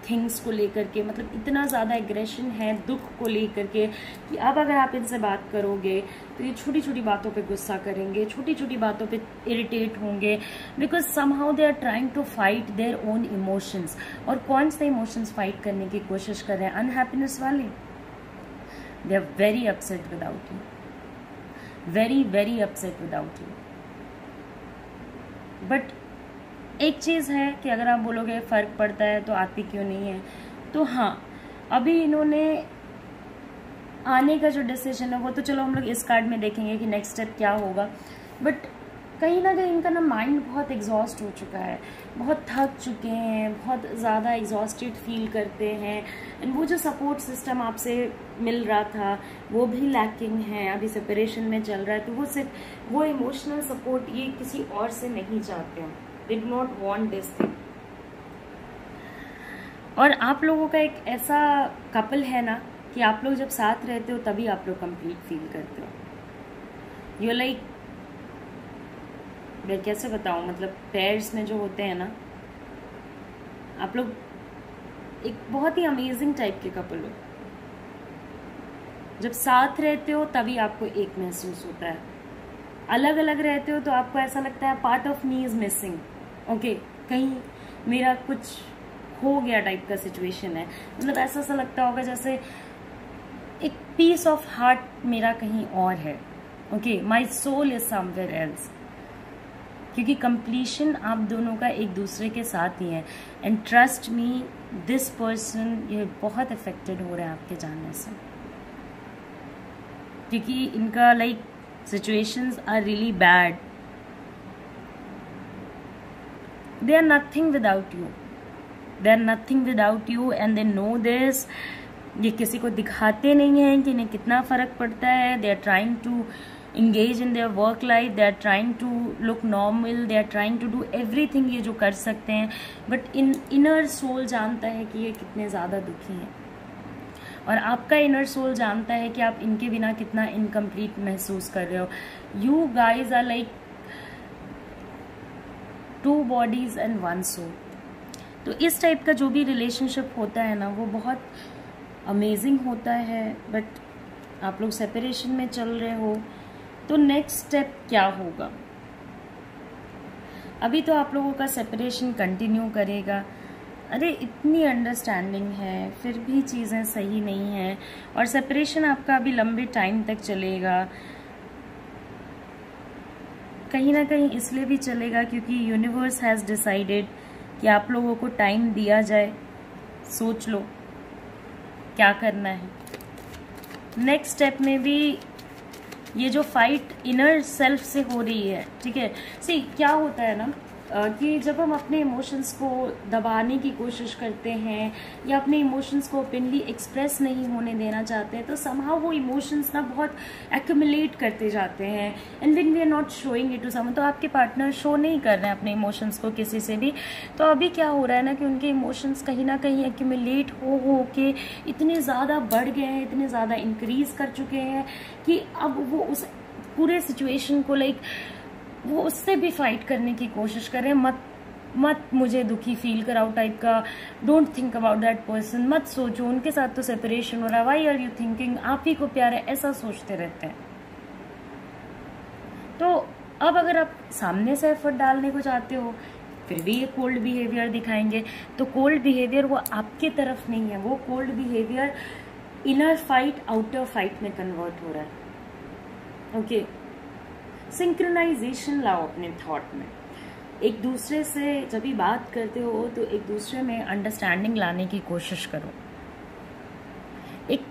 थिंग्स को लेकर के, मतलब इतना ज़्यादा एग्रेशन है दुख को लेकर के कि अब अगर आप इनसे बात करोगे तो ये छोटी छोटी बातों पे गुस्सा करेंगे, छोटी छोटी बातों पे इरिटेट होंगे, because somehow they are trying to fight their own emotions. और कौन से इमोशंस फाइट करने की कोशिश कर रहे हैं? अनहैप्पीनेस वाले। They are very upset without you, very very upset without you. But एक चीज़ है कि अगर आप बोलोगे फ़र्क पड़ता है तो आती क्यों नहीं है, तो हाँ, अभी इन्होंने आने का जो डिसीजन है वो तो चलो हम लोग इस कार्ड में देखेंगे कि नेक्स्ट स्टेप क्या होगा। बट कहीं ना कहीं इनका ना माइंड बहुत एग्जॉस्ट हो चुका है, बहुत थक चुके हैं, बहुत ज़्यादा एग्जॉस्टेड फील करते हैं। एंड वो जो सपोर्ट सिस्टम आपसे मिल रहा था वो भी लैकिंग है, अभी सेपरेशन में चल रहा है। तो वो सिर्फ वो इमोशनल सपोर्ट ये किसी और से नहीं चाहते हैं। They do not want this thing। और आप लोगों का एक ऐसा कपल है ना कि आप लोग जब साथ रहते हो तभी आप लोग कंप्लीट फील करते हो। यू लाइक, मैं कैसे बताऊं, मतलब पेयर्स में जो होते हैं ना, आप लोग एक बहुत ही अमेजिंग टाइप के कपल हो। जब साथ रहते हो तभी आपको एक महसूस होता है, अलग अलग रहते हो तो आपको ऐसा लगता है part of me is missing. Okay, कहीं मेरा कुछ हो गया टाइप का सिचुएशन है, मतलब ऐसा सा लगता होगा जैसे एक पीस ऑफ हार्ट मेरा कहीं और है। Okay, my soul is somewhere else. क्योंकि कंप्लीशन आप दोनों का एक दूसरे के साथ ही है। And trust me, this person ये बहुत अफेक्टेड हो रहे हैं आपके जानने से, क्योंकि इनका like situations are really bad। They are nothing without you, they are nothing without you and they know this। ये किसी को दिखाते नहीं हैं कि इन्हें कितना फर्क पड़ता है। they are trying to engage in their work life, they are trying to look normal, they are trying to do everything ये जो कर सकते हैं, but inner soul जानता है कि ये कितने ज़्यादा दुखी हैं। और आपका इनर सोल जानता है कि आप इनके बिना कितना इनकम्प्लीट महसूस कर रहे हो। You guys are like 2 bodies and 1 soul। तो इस टाइप का जो भी रिलेशनशिप होता है ना वो बहुत अमेजिंग होता है। बट आप लोग सेपरेशन में चल रहे हो, तो नेक्स्ट स्टेप क्या होगा? अभी तो आप लोगों का सेपरेशन कंटिन्यू करेगा। अरे इतनी अंडरस्टैंडिंग है फिर भी चीज़ें सही नहीं हैं, और सेपरेशन आपका अभी लंबे टाइम तक चलेगा। कहीं ना कहीं इसलिए भी चलेगा क्योंकि यूनिवर्स हैज़ डिसाइडेड कि आप लोगों को टाइम दिया जाए, सोच लो क्या करना है। नेक्स्ट स्टेप में भी ये जो फाइट इनर सेल्फ से हो रही है, ठीक है, सी क्या होता है ना कि जब हम अपने इमोशंस को दबाने की कोशिश करते हैं या अपने इमोशंस को ओपनली एक्सप्रेस नहीं होने देना चाहते हैं, तो समहाउ वो इमोशंस ना बहुत एक्यूमुलेट करते जाते हैं, and when we are not showing it to someone, तो आपके पार्टनर शो नहीं कर रहे हैं अपने इमोशंस को किसी से भी, तो अभी क्या हो रहा है ना कि उनके इमोशंस कहीं ना कहीं एक्यूमुलेट हो के इतने ज़्यादा बढ़ गए हैं, इतने ज़्यादा इंक्रीज कर चुके हैं कि अब वो उस पूरे सिचुएशन को वो उससे भी फाइट करने की कोशिश करें, मत मुझे दुखी फील कराओ टाइप का, don't think about that person, मत सोचो उनके साथ तो सेपरेशन हो रहा है, व्हाई आर यू थिंकिंग, आप ही को प्यार है, ऐसा सोचते रहते हैं। तो अब अगर आप सामने से एफर्ट डालने को चाहते हो फिर भी ये कोल्ड बिहेवियर दिखाएंगे, तो कोल्ड बिहेवियर वो आपके तरफ नहीं है, वो cold behaviour inner fight outer fight में कन्वर्ट हो रहा है। ओके, सिंक्रोनाइजेशन लाओ अपने थॉट में, एक दूसरे से जब भी बात करते हो तो एक दूसरे में अंडरस्टैंडिंग लाने की कोशिश करो। एक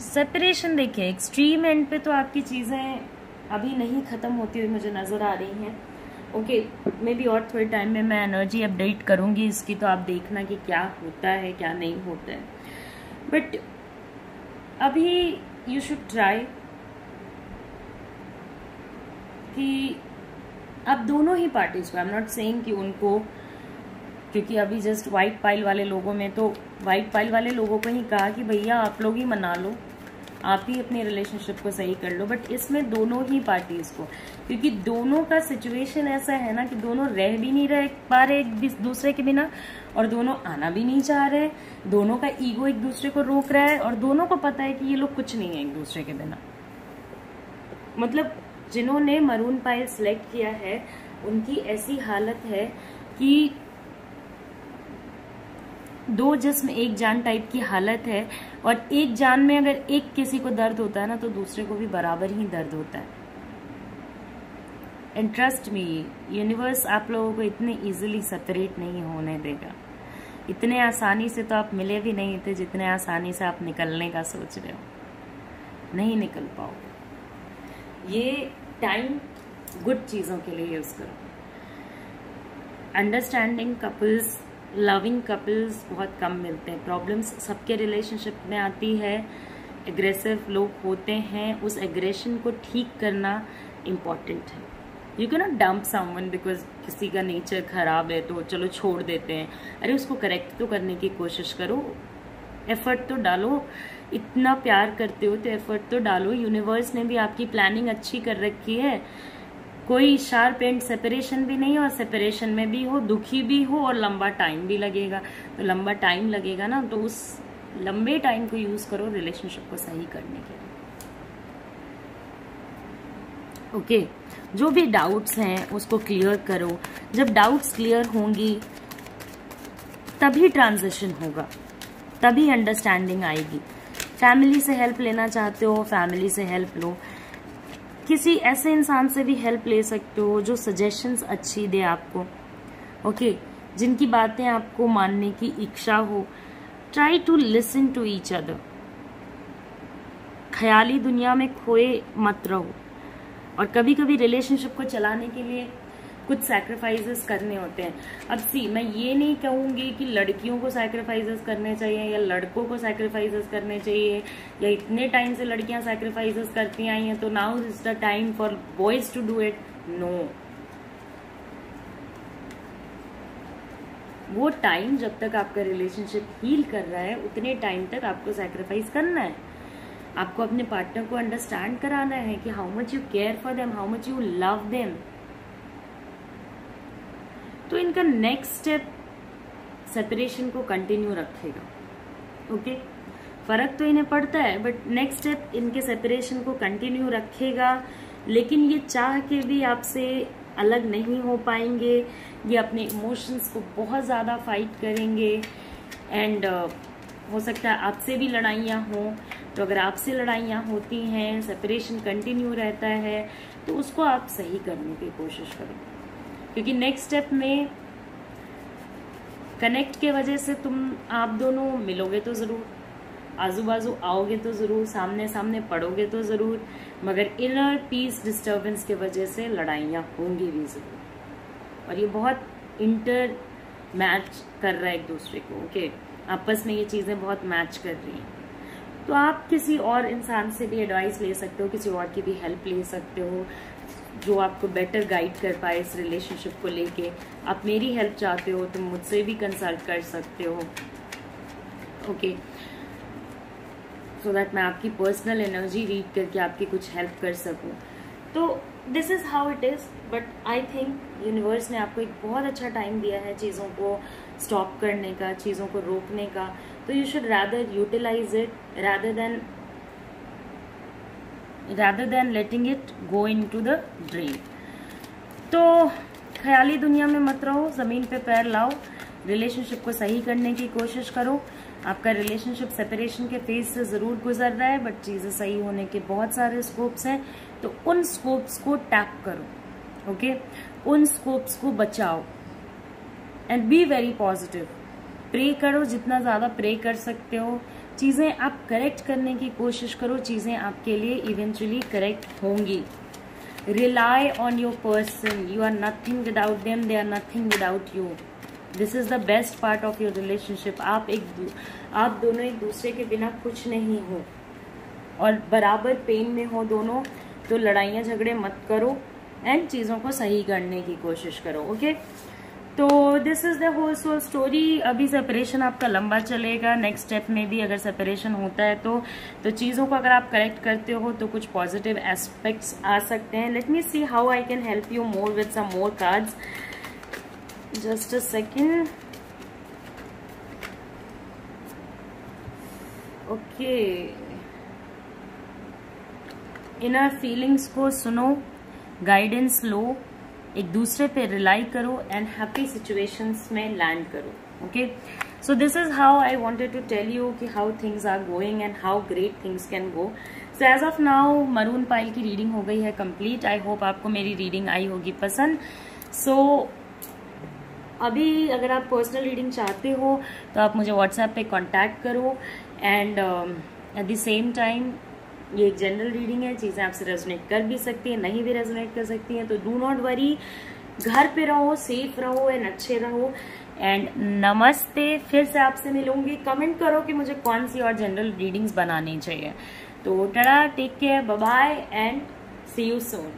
सेपरेशन देखिए, एक्सट्रीम एंड पे तो आपकी चीजें अभी नहीं खत्म होती हुई मुझे नजर आ रही हैं। ओके, मे बी और थोड़े टाइम में मैं एनर्जी अपडेट करूंगी इसकी, तो आप देखना कि क्या होता है क्या नहीं होता है, बट अभी यू शुड ट्राई कि अब दोनों ही पार्टीज को, आई एम नॉट सेइंग कि उनको, क्योंकि अभी जस्ट वाइट पाइल वाले लोगों में तो वाइट पाइल वाले लोगों को ही कहा कि भैया आप लोग ही मना लो, आप ही अपनी रिलेशनशिप को सही कर लो, बट इसमें दोनों ही पार्टीज को, क्योंकि दोनों का सिचुएशन ऐसा है ना कि दोनों रह भी नहीं रह पा रहे एक दूसरे के बिना, और दोनों आना भी नहीं चाह रहे, दोनों का ईगो एक दूसरे को रोक रहा है, और दोनों को पता है कि ये लोग कुछ नहीं है एक दूसरे के बिना। मतलब जिन्होंने मरून पाइल सिलेक्ट किया है उनकी ऐसी हालत है कि दो जिस्म एक जान टाइप की हालत है, और एक जान में अगर एक किसी को दर्द होता है ना तो दूसरे को भी बराबर ही दर्द होता है। एंड ट्रस्ट मी, यूनिवर्स आप लोगों को इतने इजीली सेपरेट नहीं होने देगा, इतने आसानी से तो आप मिले भी नहीं थे जितने आसानी से आप निकलने का सोच रहे हो, नहीं निकल पाओगे। ये टाइम गुड चीजों के लिए यूज करो। अंडरस्टैंडिंग कपल्स, लविंग कपल्स बहुत कम मिलते हैं, प्रॉब्लम्स सबके रिलेशनशिप में आती है, एग्रेसिव लोग होते हैं, उस एग्रेशन को ठीक करना इम्पॉर्टेंट है। You can not dump someone because किसी का नेचर खराब है तो चलो छोड़ देते हैं, अरे उसको करेक्ट तो करने की कोशिश करो, एफर्ट तो डालो, इतना प्यार करते हो तो एफर्ट तो डालो। यूनिवर्स ने भी आपकी प्लानिंग अच्छी कर रखी है, कोई शार्प एंड सेपरेशन भी नहीं, और सेपरेशन में भी हो, दुखी भी हो, और लंबा टाइम भी लगेगा, तो लंबा टाइम लगेगा ना, तो उस लंबे टाइम को यूज करो रिलेशनशिप को सही करने के लिए। ओके, जो भी डाउट्स हैं उसको क्लियर करो, जब डाउट्स क्लियर होंगी तभी ट्रांजिशन होगा, तभी अंडरस्टैंडिंग आएगी। फैमिली से हेल्प लेना चाहते हो, फैमिली से हेल्प लो, किसी ऐसे इंसान से भी हेल्प ले सकते हो जो सजेशंस अच्छी दे आपको, ओके, जिनकी बातें आपको मानने की इच्छा हो। Try to listen to each other, ख्याली दुनिया में खोए मत रहो, और कभी कभी रिलेशनशिप को चलाने के लिए कुछ सैक्रिफाइसेस करने होते हैं। अब मैं ये नहीं कहूंगी कि लड़कियों को सैक्रिफाइसेस करने चाहिए या लड़कों को सैक्रिफाइसेस करने चाहिए, या इतने टाइम से लड़कियां सैक्रिफाइसेस करती आई हैं तो now is the time for boys to do it. No, वो टाइम जब तक आपका रिलेशनशिप हील कर रहा है उतने टाइम तक आपको सैक्रिफाइस करना है, आपको अपने पार्टनर को अंडरस्टैंड कराना है कि how much you care for them, how much you love them. तो इनका नेक्स्ट स्टेप सेपरेशन को कंटिन्यू रखेगा, ओके, फर्क तो इन्हें पड़ता है, बट नेक्स्ट स्टेप इनके सेपरेशन को कंटिन्यू रखेगा, लेकिन ये चाह के भी आपसे अलग नहीं हो पाएंगे, ये अपने इमोशंस को बहुत ज़्यादा फाइट करेंगे, एंड हो सकता है आपसे भी लड़ाइयाँ हों। तो अगर आपसे लड़ाइयाँ होती हैं, सेपरेशन कंटिन्यू रहता है, तो उसको आप सही करने की कोशिश करो, क्योंकि नेक्स्ट स्टेप में कनेक्ट के वजह से आप दोनों मिलोगे तो ज़रूर, आजू बाजू आओगे तो ज़रूर, सामने सामने पढ़ोगे तो ज़रूर, मगर इनर पीस डिस्टर्बेंस के वजह से लड़ाइयाँ होंगी भी ज़रूर, और ये बहुत इंटर मैच कर रहा है एक दूसरे को। ओके, आपस में ये चीजें बहुत मैच कर रही हैं। तो आप किसी और इंसान से भी एडवाइस ले सकते हो, किसी और की भी हेल्प ले सकते हो जो आपको बेटर गाइड कर पाए इस रिलेशनशिप को लेके। आप मेरी हेल्प चाहते हो तो मुझसे भी कंसल्ट कर सकते हो। ओके, सो दैट मैं आपकी पर्सनल एनर्जी रीड करके आपकी कुछ हेल्प कर सकूं। तो this is how it is, but I think universe ने आपको एक बहुत अच्छा टाइम दिया है चीज़ों को स्टॉप करने का, चीज़ों को रोकने का। तो you should rather utilise it rather than letting it go into the drain। तो ख्याली दुनिया में मत रहो, जमीन पे पैर लाओ, रिलेशनशिप को सही करने की कोशिश करो। आपका रिलेशनशिप सेपरेशन के फेज से जरूर गुजर रहा है, बट चीजें सही होने के बहुत सारे स्कोप्स हैं। तो उन स्कोप्स को टैप करो। ओके, उन स्कोप्स को बचाओ and be very positive. Pray करो, जितना ज्यादा प्रे कर सकते हो। चीजें आप करेक्ट करने की कोशिश करो, चीजें आपके लिए इवेंचुअली करेक्ट होंगी। Rely on your person, you are nothing without them, they are nothing without you. This is the best part of your relationship. आप दोनों एक दूसरे के बिना कुछ नहीं हो और बराबर पेन में हो दोनों। तो लड़ाइयाँ झगड़े मत करो एंड चीज़ों को सही करने की कोशिश करो। ओके, तो this is the whole soul story. अभी सेपरेशन आपका लंबा चलेगा, नेक्स्ट स्टेप में भी अगर सेपरेशन होता है तो चीज़ों को अगर आप करेक्ट करते हो तो कुछ पॉजिटिव एस्पेक्ट्स आ सकते हैं। Let me see how I can help you more with some more cards. Just a second. Okay, inner feelings को सुनो, गाइडेंस लो, एक दूसरे पे रिलाई करो एंड हैप्पी सिचुएशंस में लैंड करो। Okay, so this is how I wanted to tell you कि how things are going and how great things can go. So as of now maroon pile की reading हो गई है complete. I hope आपको मेरी reading I होगी पसंद। सो अभी अगर आप पर्सनल रीडिंग चाहते हो तो आप मुझे व्हाट्सएप पे कांटेक्ट करो and at the same time ये एक जनरल रीडिंग है, चीज़ें आपसे रेजोनेट कर भी सकती हैं, नहीं भी रेजोनेट कर सकती हैं। तो डू नॉट वरी, घर पे रहो, सेफ रहो एंड अच्छे रहो एंड नमस्ते। फिर से आपसे मिलूंगी। कमेंट करो कि मुझे कौन सी और जनरल रीडिंग्स बनानी चाहिए। तो tata, take care, bye bye and see you soon.